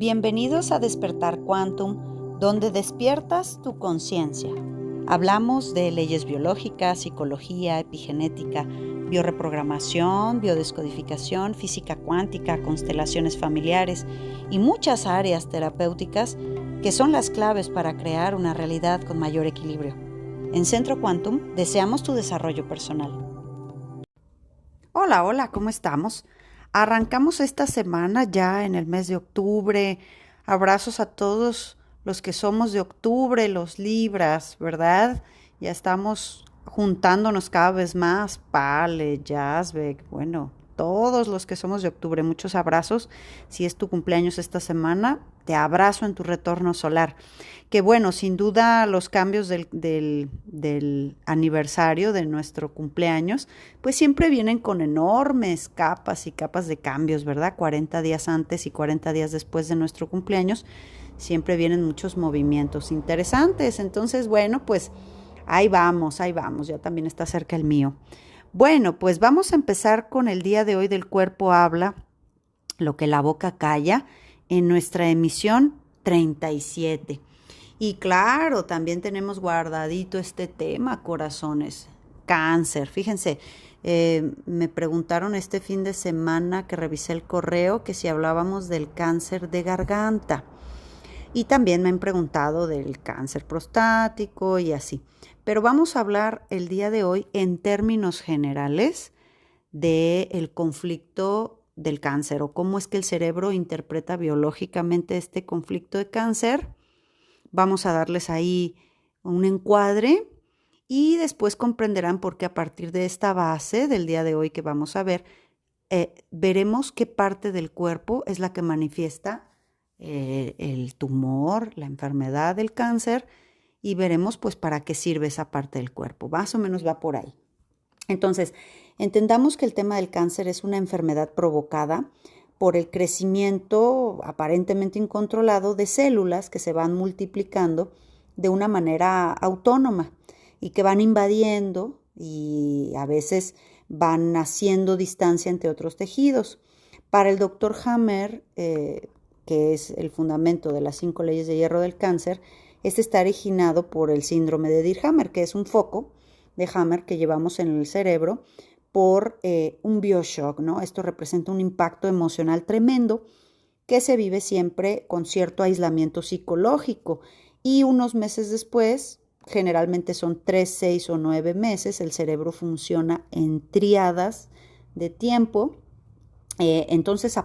Bienvenidos a Despertar Quantum, donde despiertas tu conciencia. Hablamos de leyes biológicas, psicología, epigenética, bioreprogramación, biodescodificación, física cuántica, constelaciones familiares y muchas áreas terapéuticas que son las claves para crear una realidad con mayor equilibrio. En Centro Quantum deseamos tu desarrollo personal. Hola, ¿cómo estamos? Arrancamos esta semana ya en el mes de octubre. Abrazos a todos los que somos de octubre, los Libras, ¿verdad? Ya estamos juntándonos cada vez más. Pale, Yazbek, bueno, todos los que somos de octubre, muchos abrazos. Si es tu cumpleaños esta semana, te abrazo en tu retorno solar. Que bueno, sin duda los cambios del aniversario de nuestro cumpleaños, pues siempre vienen con enormes capas y capas de cambios, ¿verdad? 40 días antes y 40 días después de nuestro cumpleaños, siempre vienen muchos movimientos interesantes. Entonces, bueno, pues ahí vamos, ya también está cerca el mío. Bueno, pues vamos a empezar con el día de hoy del cuerpo habla, lo que la boca calla, en nuestra emisión 37. Y claro, también tenemos guardadito este tema, corazones, cáncer. Fíjense, me preguntaron este fin de semana que revisé el correo que si hablábamos del cáncer de garganta. Y también me han preguntado del cáncer prostático y así. Pero vamos a hablar el día de hoy en términos generales del conflicto del cáncer o cómo es que el cerebro interpreta biológicamente este conflicto de cáncer. Vamos a darles ahí un encuadre y después comprenderán por qué a partir de esta base del día de hoy que vamos a ver, veremos qué parte del cuerpo es la que manifiesta el tumor, la enfermedad del cáncer y veremos pues para qué sirve esa parte del cuerpo. Más o menos va por ahí. Entonces, entendamos que el tema del cáncer es una enfermedad provocada por el crecimiento aparentemente incontrolado de células que se van multiplicando de una manera autónoma y que van invadiendo y a veces van haciendo distancia entre otros tejidos. Para el doctor Hammer, que es el fundamento de las 5 leyes de hierro del cáncer, este está originado por el síndrome de Dirhammer, que es un foco de Hammer que llevamos en el cerebro por un bioshock, ¿no? Esto representa un impacto emocional tremendo que se vive siempre con cierto aislamiento psicológico y unos meses después, generalmente son 3, 6 o 9 meses, el cerebro funciona en tríadas de tiempo. Entonces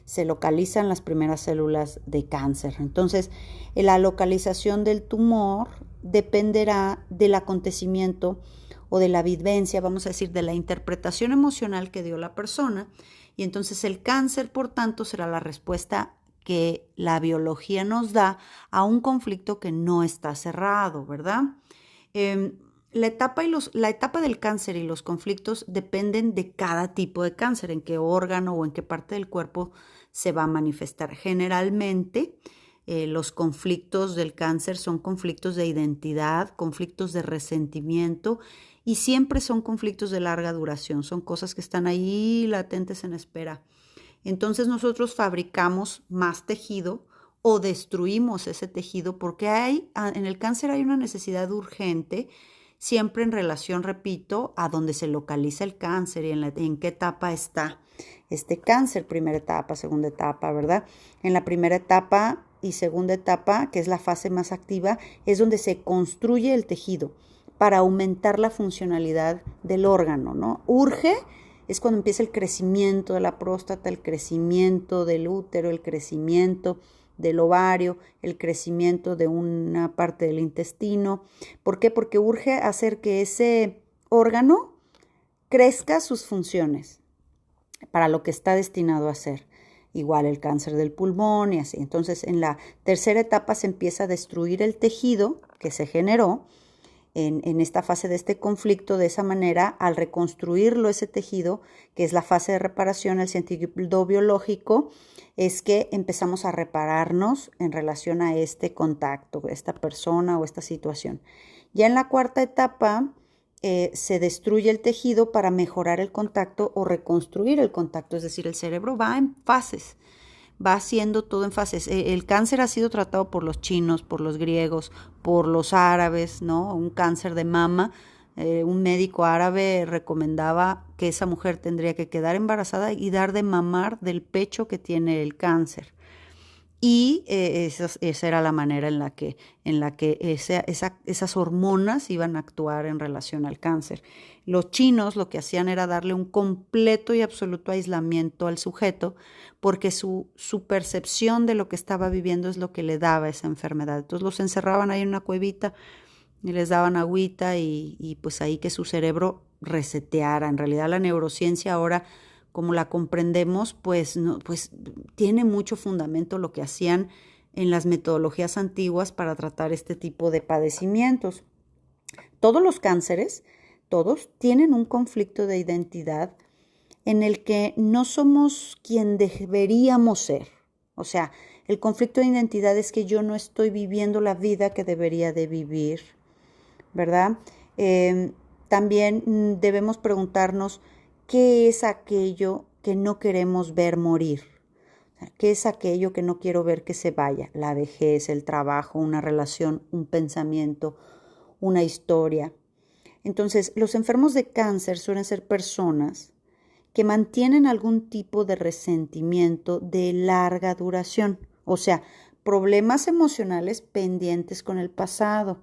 se localizan las primeras células de cáncer. Entonces, la localización del tumor dependerá del acontecimiento o de la vivencia, vamos a decir, de la interpretación emocional que dio la persona. Y entonces el cáncer, por tanto, será la respuesta que la biología nos da a un conflicto que no está cerrado, ¿verdad? La etapa del cáncer y los conflictos dependen de cada tipo de cáncer, en qué órgano o en qué parte del cuerpo se va a manifestar. Generalmente, los conflictos del cáncer son conflictos de identidad, conflictos de resentimiento y siempre son conflictos de larga duración, son cosas que están ahí latentes en espera. Entonces nosotros fabricamos más tejido o destruimos ese tejido porque en el cáncer hay una necesidad urgente, siempre en relación, repito, a donde se localiza el cáncer y en qué etapa está este cáncer, primera etapa, segunda etapa, ¿verdad? En la primera etapa y segunda etapa, que es la fase más activa, es donde se construye el tejido para aumentar la funcionalidad del órgano, ¿no? Urge es cuando empieza el crecimiento de la próstata, el crecimiento del útero, el crecimiento del ovario, el crecimiento de una parte del intestino. ¿Por qué? Porque urge hacer que ese órgano crezca sus funciones para lo que está destinado a hacer. Igual el cáncer del pulmón y así. Entonces, en la tercera etapa se empieza a destruir el tejido que se generó en esta fase de este conflicto. De esa manera, al reconstruirlo ese tejido, que es la fase de reparación, el sentido biológico, es que empezamos a repararnos en relación a este contacto, esta persona o esta situación. Ya en la cuarta etapa se destruye el tejido para mejorar el contacto o reconstruir el contacto, es decir, el cerebro va en fases. va haciendo todo en fases. El cáncer ha sido tratado por los chinos, por los griegos, por los árabes, ¿no? Un cáncer de mama. Un médico árabe recomendaba que esa mujer tendría que quedar embarazada y dar de mamar del pecho que tiene el cáncer. Y esa era la manera en la que esas hormonas iban a actuar en relación al cáncer. Los chinos lo que hacían era darle un completo y absoluto aislamiento al sujeto porque su percepción de lo que estaba viviendo es lo que le daba esa enfermedad. Entonces los encerraban ahí en una cuevita y les daban agüita y pues ahí que su cerebro reseteara. En realidad la neurociencia ahora, como la comprendemos, pues, no, pues tiene mucho fundamento lo que hacían en las metodologías antiguas para tratar este tipo de padecimientos. Todos los cánceres, todos, tienen un conflicto de identidad en el que no somos quien deberíamos ser. O sea, el conflicto de identidad es que yo no estoy viviendo la vida que debería de vivir, ¿verdad? También debemos preguntarnos qué es aquello que no queremos ver morir. ¿Qué es aquello que no quiero ver que se vaya? La vejez, el trabajo, una relación, un pensamiento, una historia. Entonces, los enfermos de cáncer suelen ser personas que mantienen algún tipo de resentimiento de larga duración, o sea, problemas emocionales pendientes con el pasado,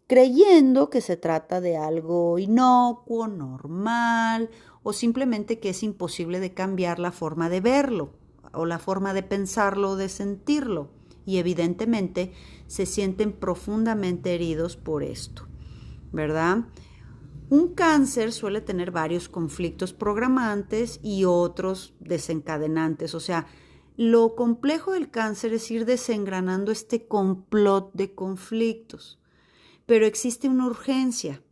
creyendo que se trata de algo inocuo, normal, o simplemente que es imposible de cambiar la forma de verlo, o la forma de pensarlo o de sentirlo. Y evidentemente se sienten profundamente heridos por esto, ¿verdad? Un cáncer suele tener varios conflictos programantes y otros desencadenantes. O sea, lo complejo del cáncer es ir desengranando este complot de conflictos. Pero existe una urgencia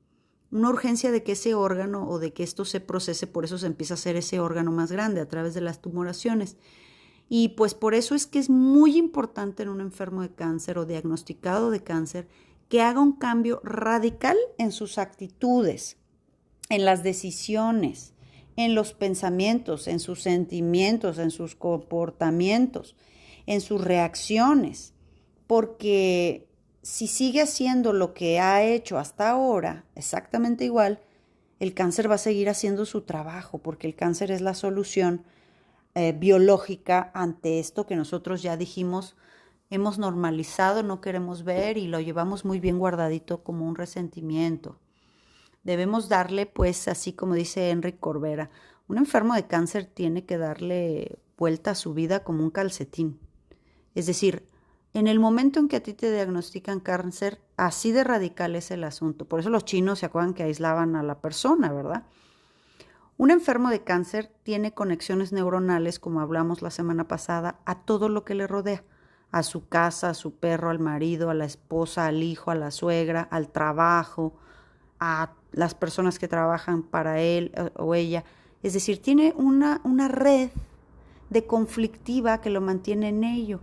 de que ese órgano o de que esto se procese, por eso se empieza a hacer ese órgano más grande a través de las tumoraciones. Y pues por eso es que es muy importante en un enfermo de cáncer o diagnosticado de cáncer que haga un cambio radical en sus actitudes, en las decisiones, en los pensamientos, en sus sentimientos, en sus comportamientos, en sus reacciones, porque si sigue haciendo lo que ha hecho hasta ahora, exactamente igual, el cáncer va a seguir haciendo su trabajo, porque el cáncer es la solución biológica ante esto que nosotros ya dijimos, hemos normalizado, no queremos ver y lo llevamos muy bien guardadito como un resentimiento. Debemos darle, pues, así como dice Enrique Corbera, un enfermo de cáncer tiene que darle vuelta a su vida como un calcetín. Es decir, en el momento en que a ti te diagnostican cáncer, así de radical es el asunto. Por eso los chinos se acuerdan que aislaban a la persona, ¿verdad? Un enfermo de cáncer tiene conexiones neuronales, como hablamos la semana pasada, a todo lo que le rodea. A su casa, a su perro, al marido, a la esposa, al hijo, a la suegra, al trabajo, a las personas que trabajan para él o ella. Es decir, tiene una red de conflictiva que lo mantiene en ello.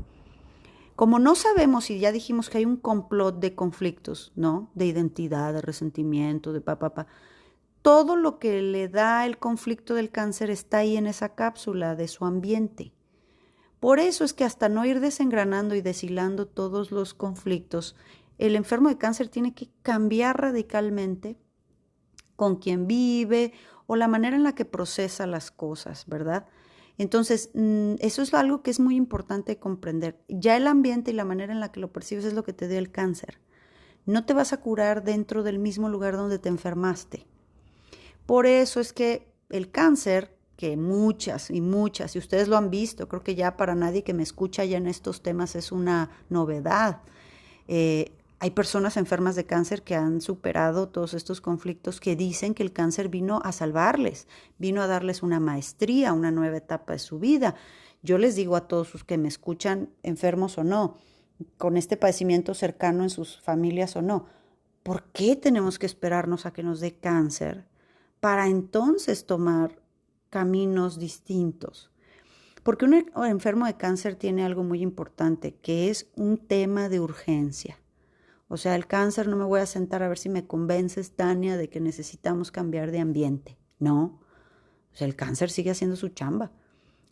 Como no sabemos, y ya dijimos que hay un complot de conflictos, ¿no? De identidad, de resentimiento, de papá. Todo lo que le da el conflicto del cáncer está ahí en esa cápsula de su ambiente. Por eso es que hasta no ir desengranando y deshilando todos los conflictos, el enfermo de cáncer tiene que cambiar radicalmente con quien vive o la manera en la que procesa las cosas, ¿verdad? Entonces, eso es algo que es muy importante comprender. Ya el ambiente y la manera en la que lo percibes es lo que te dio el cáncer. No te vas a curar dentro del mismo lugar donde te enfermaste. Por eso es que el cáncer, que muchas, y ustedes lo han visto, creo que ya para nadie que me escucha ya en estos temas es una novedad. Hay personas enfermas de cáncer que han superado todos estos conflictos, que dicen que el cáncer vino a salvarles, vino a darles una maestría, una nueva etapa de su vida. Yo les digo a todos los que me escuchan, enfermos o no, con este padecimiento cercano en sus familias o no, ¿por qué tenemos que esperarnos a que nos dé cáncer para entonces tomar caminos distintos? Porque un enfermo de cáncer tiene algo muy importante, que es un tema de urgencia. O sea, el cáncer no me voy a sentar a ver si me convences, Tania, de que necesitamos cambiar de ambiente. No, o sea, el cáncer sigue haciendo su chamba.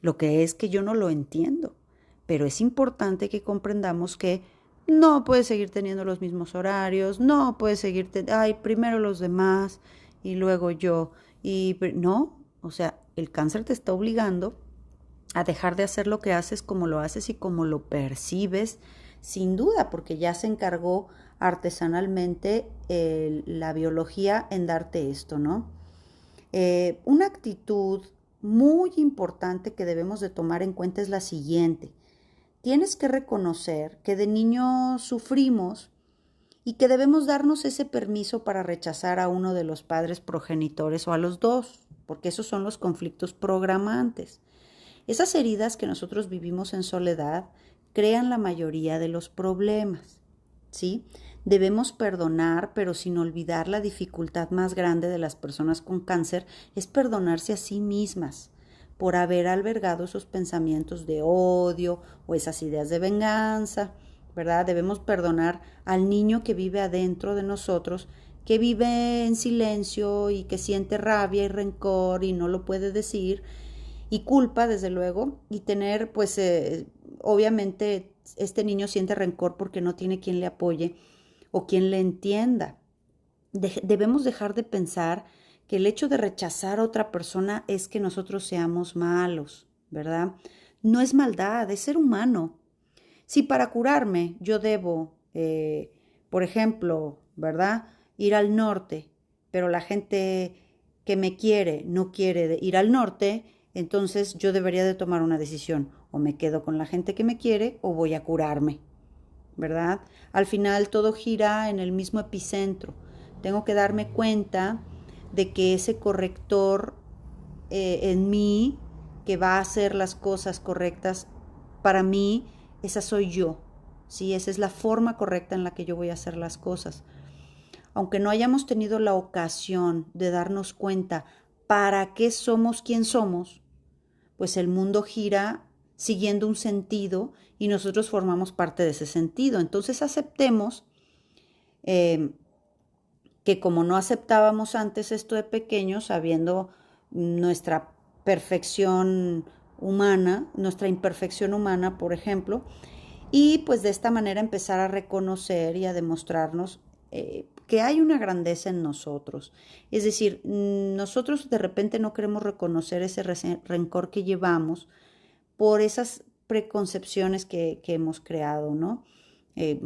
Lo que es que yo no lo entiendo, pero es importante que comprendamos que no puedes seguir teniendo los mismos horarios, no puedes seguir, ay, primero los demás y luego yo. Y no, o sea, el cáncer te está obligando a dejar de hacer lo que haces como lo haces y como lo percibes, sin duda, porque ya se encargó artesanalmente la biología en darte esto, ¿no? Una actitud muy importante que debemos de tomar en cuenta es la siguiente. Tienes que reconocer que de niño sufrimos y que debemos darnos ese permiso para rechazar a uno de los padres progenitores o a los dos, porque esos son los conflictos programantes. Esas heridas que nosotros vivimos en soledad crean la mayoría de los problemas, ¿sí? Debemos perdonar, pero sin olvidar la dificultad más grande de las personas con cáncer es perdonarse a sí mismas por haber albergado esos pensamientos de odio o esas ideas de venganza, ¿verdad? Debemos perdonar al niño que vive adentro de nosotros, que vive en silencio y que siente rabia y rencor y no lo puede decir, y culpa, desde luego, y tener, pues, obviamente, este niño siente rencor porque no tiene quien le apoye o quien le entienda. Debemos dejar de pensar que el hecho de rechazar a otra persona es que nosotros seamos malos, ¿verdad? No es maldad, es ser humano. Si para curarme yo debo, por ejemplo, ¿verdad? Ir al norte, pero la gente que me quiere no quiere ir al norte, entonces yo debería de tomar una decisión. O me quedo con la gente que me quiere o voy a curarme, ¿verdad? Al final todo gira en el mismo epicentro. Tengo que darme cuenta de que ese corrector en mí, que va a hacer las cosas correctas para mí, esa soy yo. Sí, esa es la forma correcta en la que yo voy a hacer las cosas. Aunque no hayamos tenido la ocasión de darnos cuenta para qué somos quien somos, pues el mundo gira siguiendo un sentido y nosotros formamos parte de ese sentido. Entonces aceptemos eh, que como no aceptábamos antes esto de pequeños, sabiendo nuestra perfección humana, nuestra imperfección humana, por ejemplo, y pues de esta manera empezar a reconocer y a demostrarnos que hay una grandeza en nosotros. Es decir, nosotros de repente no queremos reconocer ese rencor que llevamos por esas preconcepciones que hemos creado, ¿no? Eh,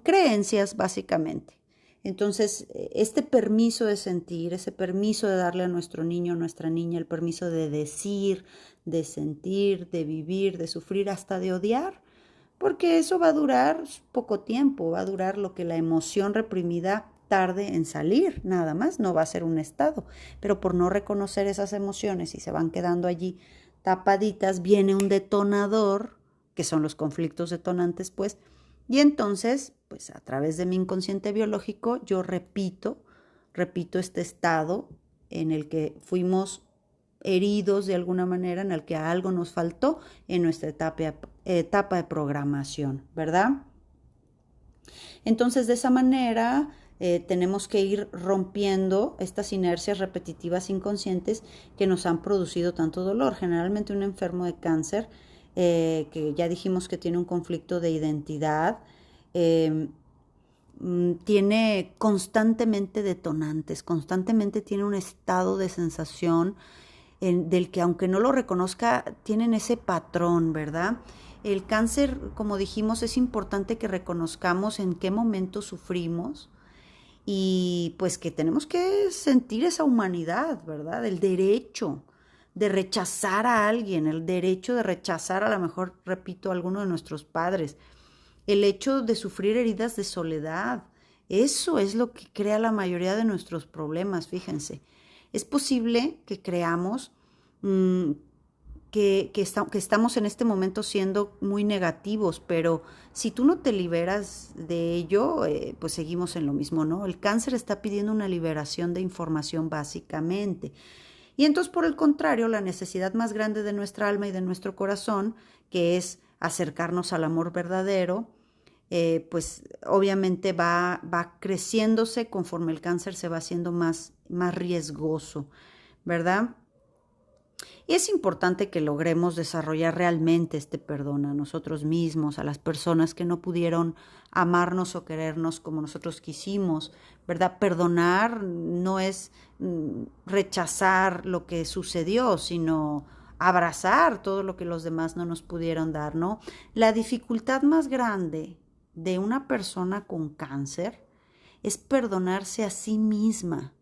Creencias, básicamente. Entonces, este permiso de sentir, ese permiso de darle a nuestro niño, a nuestra niña, el permiso de decir, de sentir, de vivir, de sufrir, hasta de odiar, porque eso va a durar poco tiempo, va a durar lo que la emoción reprimida tarde en salir, nada más, no va a ser un estado, pero por no reconocer esas emociones y se van quedando allí tapaditas, viene un detonador, que son los conflictos detonantes, pues, y entonces, pues a través de mi inconsciente biológico, yo repito este estado en el que fuimos heridos de alguna manera, en el que algo nos faltó en nuestra etapa de programación, ¿verdad? Entonces, de esa manera, tenemos que ir rompiendo estas inercias repetitivas inconscientes que nos han producido tanto dolor. Generalmente un enfermo de cáncer, que ya dijimos que tiene un conflicto de identidad, eh, tiene constantemente detonantes, constantemente tiene un estado de sensación del que aunque no lo reconozca, tienen ese patrón, ¿verdad? El cáncer, como dijimos, es importante que reconozcamos en qué momento sufrimos y pues que tenemos que sentir esa humanidad, ¿verdad? El derecho de rechazar a alguien, el derecho de rechazar a lo mejor, repito, a alguno de nuestros padres, el hecho de sufrir heridas de soledad. Eso es lo que crea la mayoría de nuestros problemas, fíjense. Es posible que creamos que estamos en este momento siendo muy negativos, pero si tú no te liberas de ello, pues seguimos en lo mismo, ¿no? El cáncer está pidiendo una liberación de información básicamente. Y entonces, por el contrario, la necesidad más grande de nuestra alma y de nuestro corazón, que es acercarnos al amor verdadero, pues obviamente va creciéndose conforme el cáncer se va haciendo más riesgoso, ¿verdad? Y es importante que logremos desarrollar realmente este perdón a nosotros mismos, a las personas que no pudieron amarnos o querernos como nosotros quisimos, ¿verdad? Perdonar no es rechazar lo que sucedió, sino abrazar todo lo que los demás no nos pudieron dar, ¿no? La dificultad más grande de una persona con cáncer es perdonarse a sí misma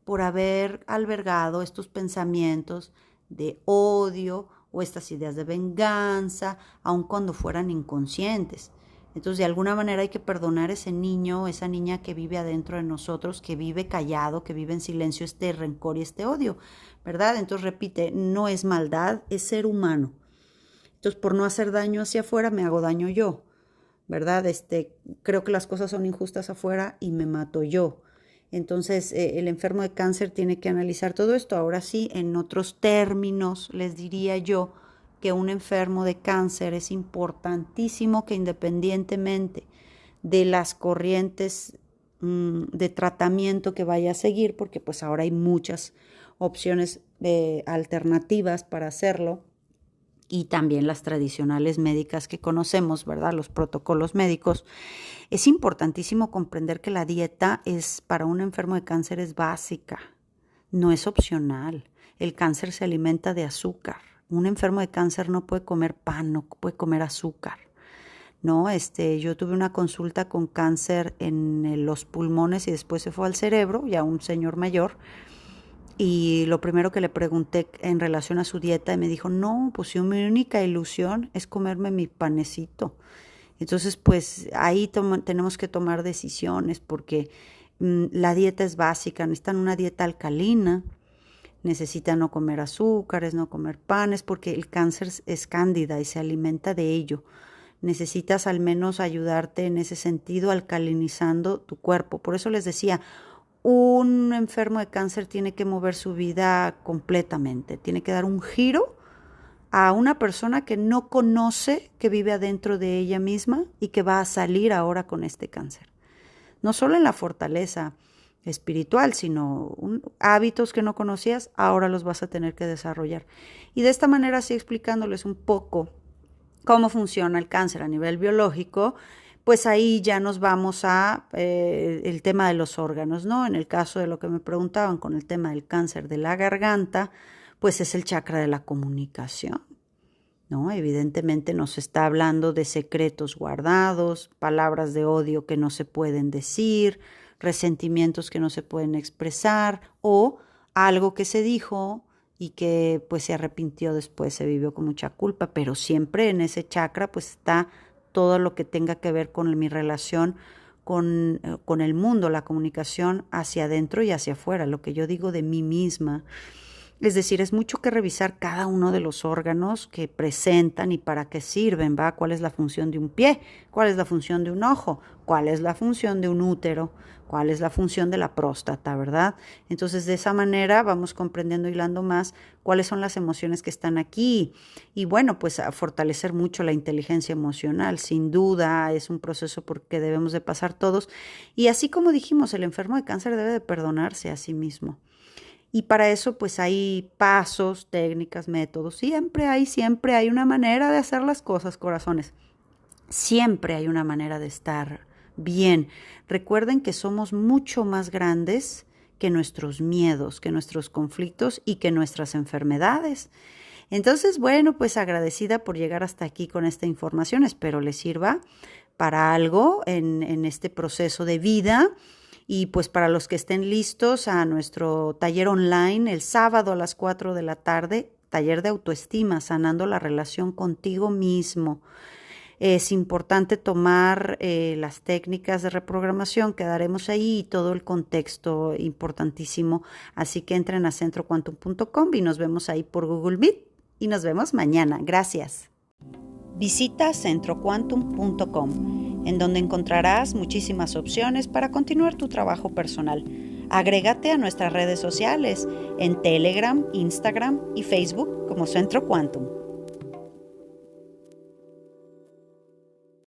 por haber albergado estos pensamientos de odio o estas ideas de venganza, aun cuando fueran inconscientes. Entonces, de alguna manera hay que perdonar a ese niño, esa niña que vive adentro de nosotros, que vive callado, que vive en silencio este rencor y este odio, ¿verdad? Entonces, repite, no es maldad, es ser humano. Entonces, por no hacer daño hacia afuera, me hago daño yo, ¿verdad? Creo que las cosas son injustas afuera y me mato yo. Entonces, el enfermo de cáncer tiene que analizar todo esto. Ahora sí, en otros términos, les diría yo que un enfermo de cáncer es importantísimo que independientemente de las corrientes de tratamiento que vaya a seguir, porque pues ahora hay muchas opciones alternativas para hacerlo, y también las tradicionales médicas que conocemos, ¿verdad? Los protocolos médicos. Es importantísimo comprender que la dieta para un enfermo de cáncer es básica, no es opcional. El cáncer se alimenta de azúcar. Un enfermo de cáncer no puede comer pan, no puede comer azúcar, ¿no? Yo tuve una consulta con cáncer en los pulmones y después se fue al cerebro, ya un señor mayor. Y lo primero que le pregunté en relación a su dieta, y me dijo, no, pues mi única ilusión es comerme mi panecito. Entonces, pues ahí tenemos que tomar decisiones porque la dieta es básica, necesitan una dieta alcalina, necesitan no comer azúcares, no comer panes, porque el cáncer es cándida y se alimenta de ello. Necesitas al menos ayudarte en ese sentido, alcalinizando tu cuerpo. Por eso les decía, un enfermo de cáncer tiene que mover su vida completamente, tiene que dar un giro a una persona que no conoce, que vive adentro de ella misma y que va a salir ahora con este cáncer. No solo en la fortaleza espiritual, sino hábitos que no conocías, ahora los vas a tener que desarrollar. Y de esta manera, así explicándoles un poco cómo funciona el cáncer a nivel biológico, pues ahí ya nos vamos a el tema de los órganos, ¿no? En el caso de lo que me preguntaban con el tema del cáncer de la garganta, pues es el chakra de la comunicación, ¿no? Evidentemente nos está hablando de secretos guardados, palabras de odio que no se pueden decir, resentimientos que no se pueden expresar o algo que se dijo y que pues se arrepintió después, se vivió con mucha culpa, pero siempre en ese chakra pues está todo lo que tenga que ver con mi relación con el mundo, la comunicación hacia adentro y hacia afuera, lo que yo digo de mí misma. Es decir, es mucho que revisar cada uno de los órganos que presentan y para qué sirven, ¿va? ¿Cuál es la función de un pie? ¿Cuál es la función de un ojo? ¿Cuál es la función de un útero? ¿Cuál es la función de la próstata, verdad? Entonces, de esa manera vamos comprendiendo, hilando más cuáles son las emociones que están aquí. Y bueno, pues a fortalecer mucho la inteligencia emocional, sin duda, es un proceso por que debemos de pasar todos. Y así como dijimos, el enfermo de cáncer debe de perdonarse a sí mismo. Y para eso pues hay pasos, técnicas, métodos. Siempre hay una manera de hacer las cosas, corazones. Siempre hay una manera de estar bien. Recuerden que somos mucho más grandes que nuestros miedos, que nuestros conflictos y que nuestras enfermedades. Entonces, bueno, pues agradecida por llegar hasta aquí con esta información. Espero les sirva para algo en este proceso de vida. Y pues para los que estén listos a nuestro taller online el sábado a las 4 de la tarde, taller de autoestima, sanando la relación contigo mismo. Es importante tomar las técnicas de reprogramación que daremos ahí y todo el contexto importantísimo. Así que entren a centroquantum.com y nos vemos ahí por Google Meet y nos vemos mañana. Gracias. Visita centroquantum.com, en donde encontrarás muchísimas opciones para continuar tu trabajo personal. Agrégate a nuestras redes sociales en Telegram, Instagram y Facebook como Centro Quantum.